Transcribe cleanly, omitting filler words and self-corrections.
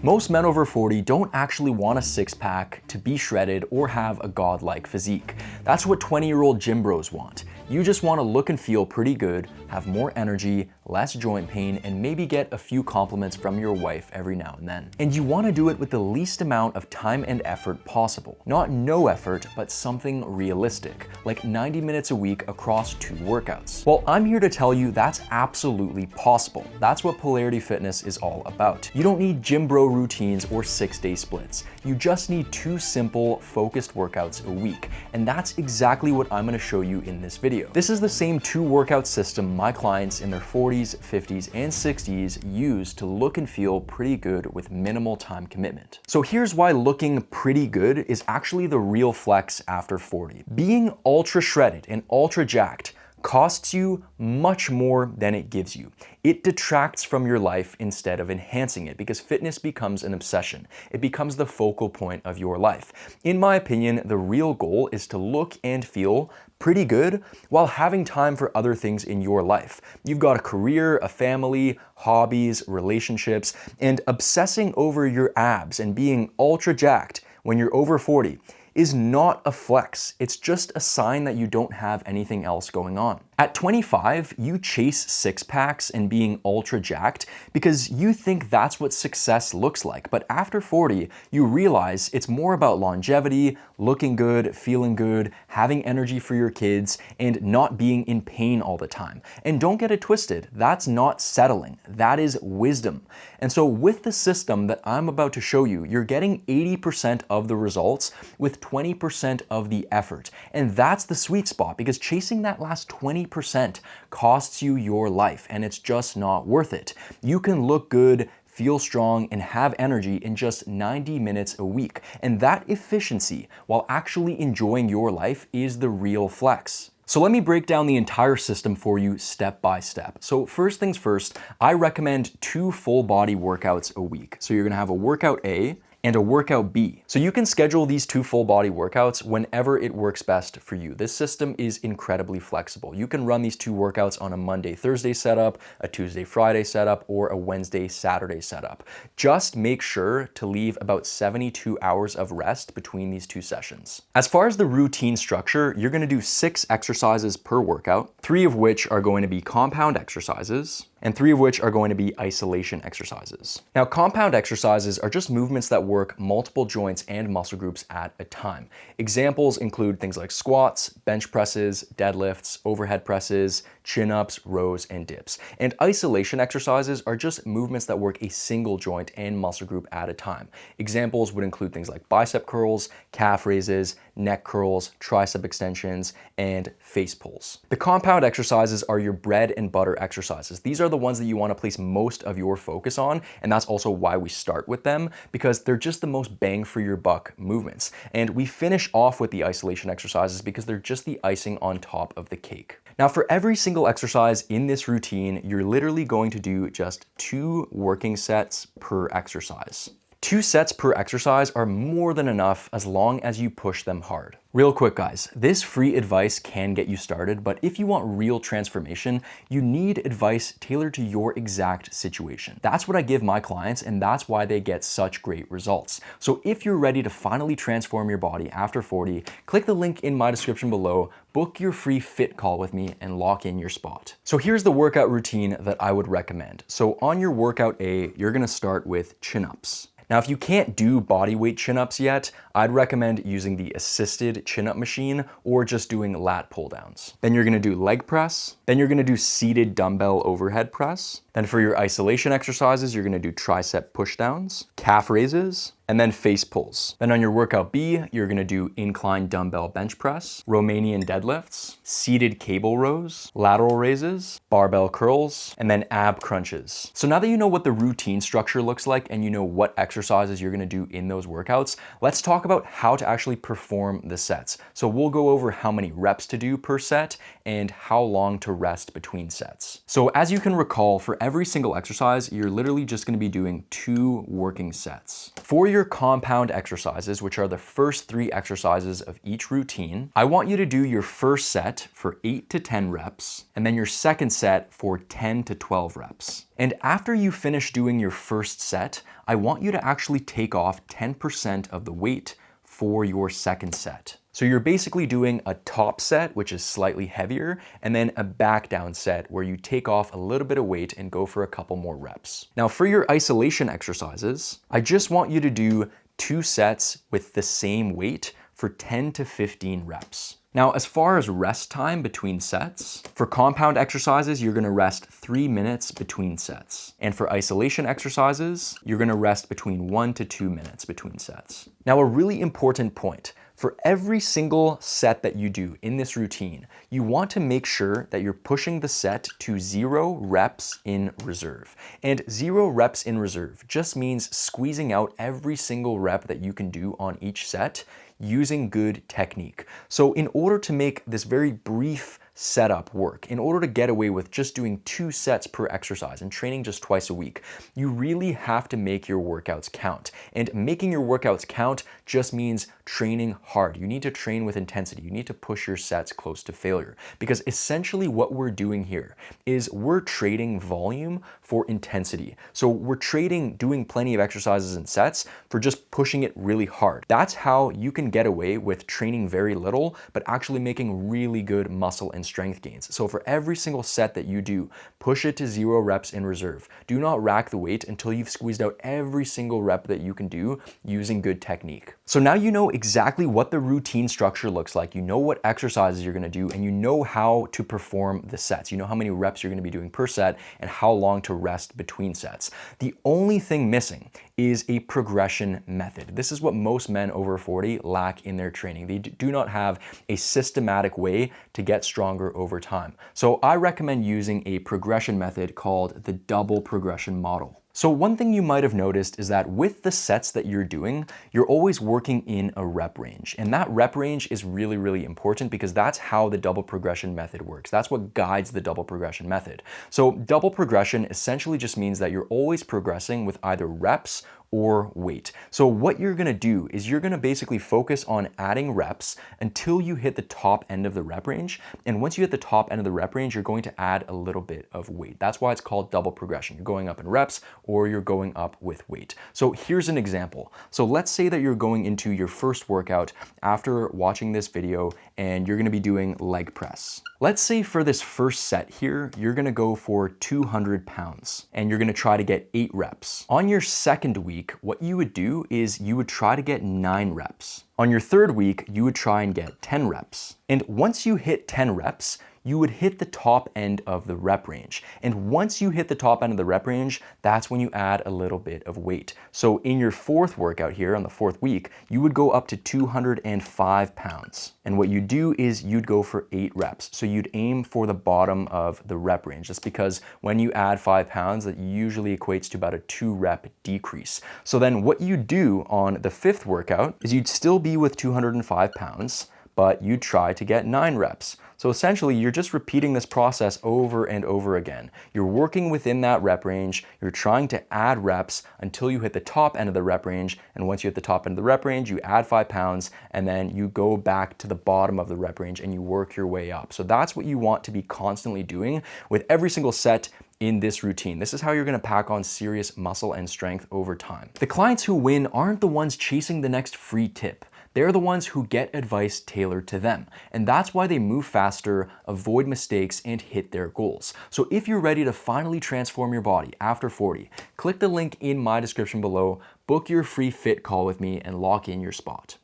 Most men over 40 don't actually want a six-pack to be shredded or have a godlike physique. That's what 20-year-old gym bros want. You just want to look and feel pretty good, have more energy, less joint pain, and maybe get a few compliments from your wife every now and then. And you want to do it with the least amount of time and effort possible. Not no effort, but something realistic, like 90 minutes a week across 2 workouts. Well, I'm here to tell you that's absolutely possible. That's what Polarity Fitness is all about. You don't need gym bro routines or 6-day splits. You just need 2 simple, focused workouts a week. And that's exactly what I'm going to show you in this video. This is the same 2 workout system my clients in their 40s, 50s, and 60s use to look and feel pretty good with minimal time commitment. So here's why looking pretty good is actually the real flex after 40. Being ultra shredded and ultra jacked costs you much more than it gives you. It detracts from your life instead of enhancing it because fitness becomes an obsession. It becomes the focal point of your life. In my opinion, the real goal is to look and feel pretty good while having time for other things in your life. You've got a career, a family, hobbies, relationships, and obsessing over your abs and being ultra jacked when you're over 40 is not a flex. It's just a sign that you don't have anything else going on. At 25, you chase 6-packs and being ultra jacked because you think that's what success looks like. But after 40, you realize it's more about longevity, looking good, feeling good, having energy for your kids, and not being in pain all the time. And don't get it twisted, that's not settling, that is wisdom. And so with the system that I'm about to show you, you're getting 80% of the results with 20% of the effort. And that's the sweet spot because chasing that last 20% costs you your life and it's just not worth it. You can look good, feel strong, and have energy in just 90 minutes a week. And that efficiency, while actually enjoying your life, is the real flex. So let me break down the entire system for you step by step. So first things first, I recommend 2 full body workouts a week. So you're gonna have a workout A and a workout B. So you can schedule these 2 full body workouts whenever it works best for you. This system is incredibly flexible. You can run these 2 workouts on a Monday, Thursday setup, a Tuesday, Friday setup, or a Wednesday, Saturday setup. Just make sure to leave about 72 hours of rest between these 2 sessions. As far as the routine structure, you're gonna do 6 exercises per workout, 3 of which are going to be compound exercises, and 3 of which are going to be isolation exercises. Now, compound exercises are just movements that work multiple joints and muscle groups at a time. Examples include things like squats, bench presses, deadlifts, overhead presses, chin-ups, rows, and dips. And isolation exercises are just movements that work a single joint and muscle group at a time. Examples would include things like bicep curls, calf raises, neck curls, tricep extensions, and face pulls. The compound exercises are your bread and butter exercises. These are the ones that you want to place most of your focus on, and that's also why we start with them, because they're just the most bang for your buck movements. And we finish off with the isolation exercises because they're just the icing on top of the cake. Now, for every single exercise in this routine, you're literally going to do just 2 working sets per exercise. 2 sets per exercise are more than enough as long as you push them hard. Real quick, guys, this free advice can get you started, but if you want real transformation, you need advice tailored to your exact situation. That's what I give my clients, and that's why they get such great results. So if you're ready to finally transform your body after 40, click the link in my description below, book your free fit call with me, and lock in your spot. So here's the workout routine that I would recommend. So on your workout A, you're gonna start with chin-ups. Now, if you can't do bodyweight chin-ups yet, I'd recommend using the assisted chin-up machine or just doing lat pull-downs. Then you're gonna do leg press. Then you're gonna do seated dumbbell overhead press. Then for your isolation exercises, you're gonna do tricep pushdowns, calf raises, and then face pulls. Then on your workout B, you're gonna do incline dumbbell bench press, Romanian deadlifts, seated cable rows, lateral raises, barbell curls, and then ab crunches. So now that you know what the routine structure looks like and you know what exercises you're gonna do in those workouts, let's talk about how to actually perform the sets. So we'll go over how many reps to do per set and how long to rest between sets. So as you can recall, for every single exercise, you're literally just gonna be doing 2 working sets. For your your compound exercises, which are the first 3 exercises of each routine, I want you to do your first set for 8 to 10 reps, and then your second set for 10 to 12 reps. And after you finish doing your first set, I want you to actually take off 10% of the weight for your second set. So you're basically doing a top set, which is slightly heavier, and then a back down set where you take off a little bit of weight and go for a couple more reps. Now for your isolation exercises, I just want you to do 2 sets with the same weight for 10 to 15 reps. Now, as far as rest time between sets, for compound exercises, you're gonna rest 3 minutes between sets. And for isolation exercises, you're gonna rest between 1 to 2 minutes between sets. Now, a really important point. For every single set that you do in this routine, you want to make sure that you're pushing the set to 0 reps in reserve. And 0 reps in reserve just means squeezing out every single rep that you can do on each set using good technique. So in order to make this very brief setup work, in order to get away with just doing 2 sets per exercise and training just twice a week, you really have to make your workouts count. And making your workouts count just means training hard. You need to train with intensity. You need to push your sets close to failure. Because essentially what we're doing here is we're trading volume for intensity. So we're trading doing plenty of exercises and sets for just pushing it really hard. That's how you can get away with training very little, but actually making really good muscle and strength gains. So for every single set that you do, push it to 0 reps in reserve. Do not rack the weight until you've squeezed out every single rep that you can do using good technique. So now you know exactly what the routine structure looks like. You know what exercises you're gonna do, and you know how to perform the sets. You know how many reps you're gonna be doing per set and how long to rest between sets. The only thing missing is a progression method. This is what most men over 40 lack in their training. They do not have a systematic way to get stronger over time. So I recommend using a progression method called the double progression model. So one thing you might have noticed is that with the sets that you're doing, you're always working in a rep range. And that rep range is really, really important because that's how the double progression method works. That's what guides the double progression method. So double progression essentially just means that you're always progressing with either reps or weight. So what you're gonna do is you're gonna basically focus on adding reps until you hit the top end of the rep range. And once you hit the top end of the rep range, you're going to add a little bit of weight. That's why it's called double progression. You're going up in reps or you're going up with weight. So here's an example. So let's say that you're going into your first workout after watching this video and you're gonna be doing leg press. Let's say for this first set here, you're gonna go for 200 pounds and you're gonna try to get 8 reps. On your second week, what you would do is you would try to get 9 reps. On your third week, you would try and get 10 reps. And once you hit 10 reps, you would hit the top end of the rep range. And once you hit the top end of the rep range, that's when you add a little bit of weight. So in your fourth workout here on the 4th week, you would go up to 205 pounds. And what you do is you'd go for 8 reps. So you'd aim for the bottom of the rep range, just because when you add 5 pounds, that usually equates to about a 2 rep decrease. So then what you do on the 5th workout is you'd still be with 205 pounds, but you try to get 9 reps. So essentially, you're just repeating this process over and over again. You're working within that rep range, you're trying to add reps until you hit the top end of the rep range, and once you hit the top end of the rep range, you add 5 pounds, and then you go back to the bottom of the rep range and you work your way up. So that's what you want to be constantly doing with every single set in this routine. This is how you're gonna pack on serious muscle and strength over time. The clients who win aren't the ones chasing the next free tip. They're the ones who get advice tailored to them. And that's why they move faster, avoid mistakes, and hit their goals. So if you're ready to finally transform your body after 40, click the link in my description below, book your free fit call with me, and lock in your spot.